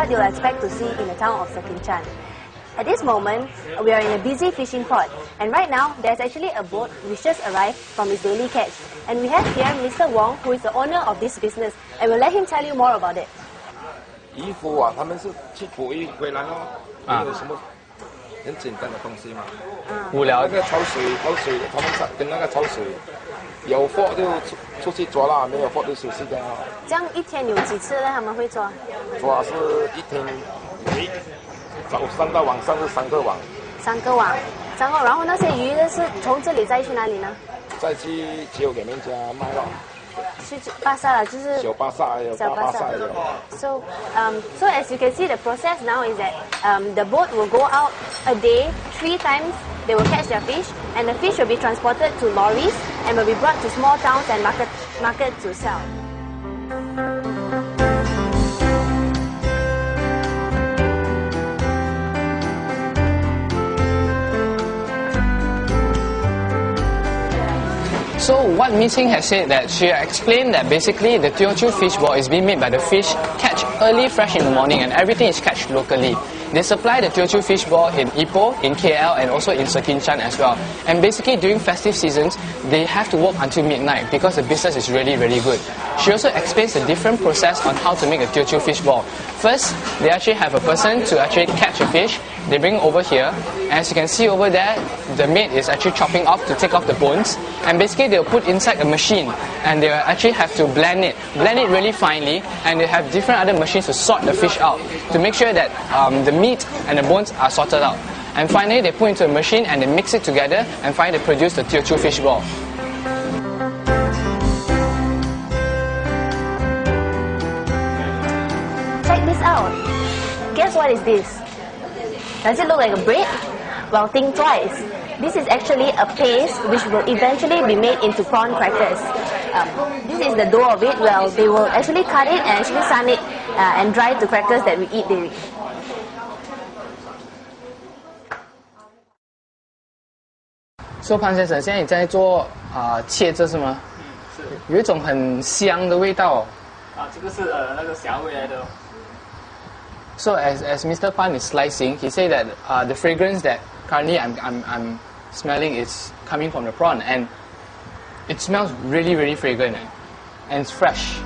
what you'll expect to see in the town of Sekinchan. At this moment, we are in a busy fishing port, and right now there's actually a boat which just arrived from its daily catch. And we have here Mr. Wong, who is the owner of this business, and we'll let him tell you more about it. 渔夫啊，他们是去捕鱼回来哦，没有什么很简单的东西嘛。无聊。那个潮水，他们跟那个潮水，有货就出去抓啦，没有货就休息的。这样一天有几次呢？他们会抓？抓是一天，早上到晚上是3个网。3个网，然后那些鱼呢是从这里再去哪里呢？再去交给人家卖了。 去巴萨了，就是小巴萨有，大巴萨有。So as you can see, the process now is that the boat will go out a day 3 times. They will catch their fish, and the fish will be transported to lorries and will be brought to small towns and market to sell. So what Meeting has said that she explained that basically the Teo Chew fishball is being made by the fish catch early fresh in the morning and everything is catch locally. They supply the Teo Chew fishball in Ipoh, in KL and also in Sekinchan as well. And basically during festive seasons, they have to work until midnight because the business is really, really good. She also explains the different process on how to make a Teo Chew fishball. First, they actually have a person to actually catch a fish. They bring it over here. As you can see over there, the mate is actually chopping off to take off the bones. And basically they'll put inside a machine and they'll actually have to blend it really finely, and they have different other machines to sort the fish out to make sure that the meat and the bones are sorted out. And finally they put into a machine and they mix it together and finally they produce the Teo Chew fishball. Check this out. Guess what is this? Does it look like a bread? Well, think twice. This is actually a paste which will eventually be made into prawn crackers. This is the dough of it. Well, they will actually cut it and actually sun it and dry the crackers that we eat daily. So 潘先生，现在你在做切这是吗？是。有一种很香的味道。这个是那个虾味来的。 So as Mr. Pan is slicing, he said that the fragrance that currently I'm smelling is coming from the prawn, and it smells really, really fragrant and it's fresh.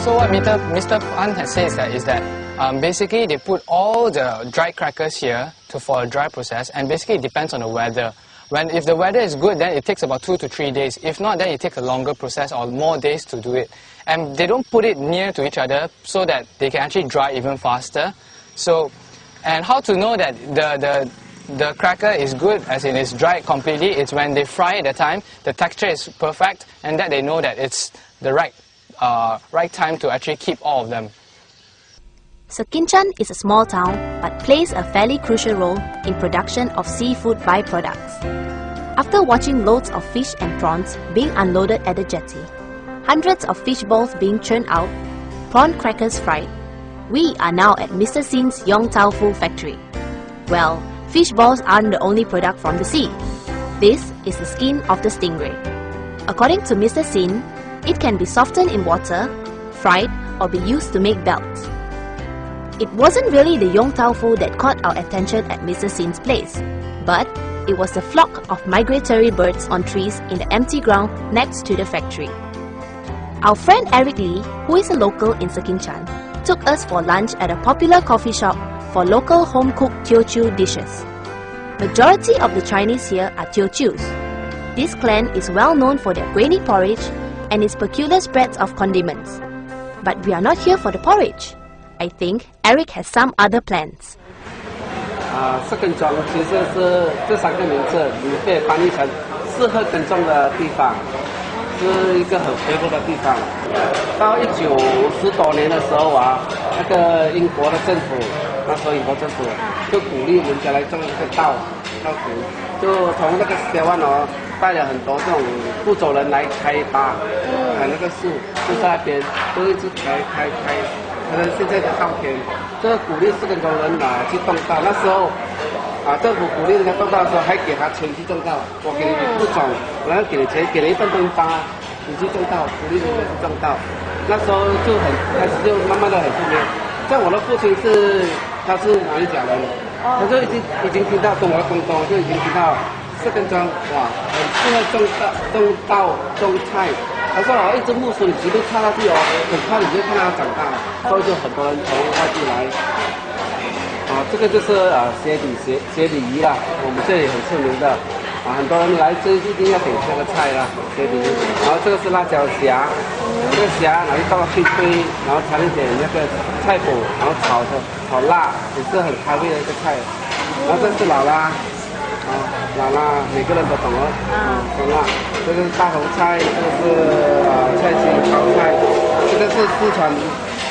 So what Mr. Pan has said is that basically they put all the dried crackers here for a dry process, and basically it depends on the weather. If the weather is good, then it takes about 2 to 3 days. If not, then it takes a longer process or more days to do it. And they don't put it near to each other so that they can actually dry even faster. So, and how to know that the cracker is good, as in it's dried completely, it's when they fry at the time, the texture is perfect, and that they know that it's the right time to actually keep all of them. Sekinchan is a small town but plays a fairly crucial role in production of seafood byproducts. After watching loads of fish and prawns being unloaded at the jetty, hundreds of fish balls being churned out, prawn crackers fried, we are now at Mr. Sin's Yong Taufu factory. Well, fish balls aren't the only product from the sea. This is the skin of the stingray. According to Mr. Sin, it can be softened in water, fried, or be used to make belts. It wasn't really the yong taufu that caught our attention at Mr. Sin's place, but it was the flock of migratory birds on trees in the empty ground next to the factory. Our friend Eric Lee, who is a local in Sekinchan, took us for lunch at a popular coffee shop for local home-cooked Teo Chew dishes. Majority of the Chinese here are Teo Chews. This clan is well known for their grainy porridge and its peculiar spreads of condiments. But we are not here for the porridge. I think Eric has some other plans. Sekinchan 其实是这3个名字，你可以翻译成适合耕种的地方，是一个很肥沃的地方。到1910多年的时候那个英国的政府，那时候英国政府就鼓励人家来种一个稻谷，就从那个小湾带了很多这种不走人来开吧，那个树就在那边，都一直开。可能现在的稻田，这个鼓励4个工人去种稻，那时候政府鼓励人家种稻的时候，还给他钱去种稻，我给你不种，我要给你钱，给了一份东西你去种稻，鼓励人家去种稻。那时候就开始就慢慢的很出名。像我的父亲他是哪里讲人，他就已经听到跟我公公就已经听到4根桩哇，很适合种稻种菜。他说一只木薯你随便插下去很快你就看到它长大了，所以就很多人从外地来。这个就是鞋底鱼啦，我们这里很出名的很多人来这一定要点这个菜啦，鞋底鱼。然后这个是辣椒虾，这个虾拿去刀去推，然后掺一点那个菜脯，然后炒辣，也是很开胃的一个菜。然后这是老辣。辣每个人都懂懂辣。这个是大红菜，这个是菜心泡菜，这个是四川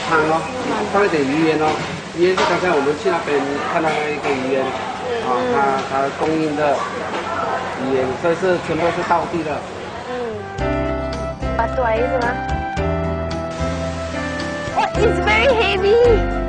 汤放一点鱼圆鱼圆是刚才我们去那边看到那一个鱼圆它供应的鱼圆，所以是全部是道地的。Batu air 是吗？Oh, it's very heavy.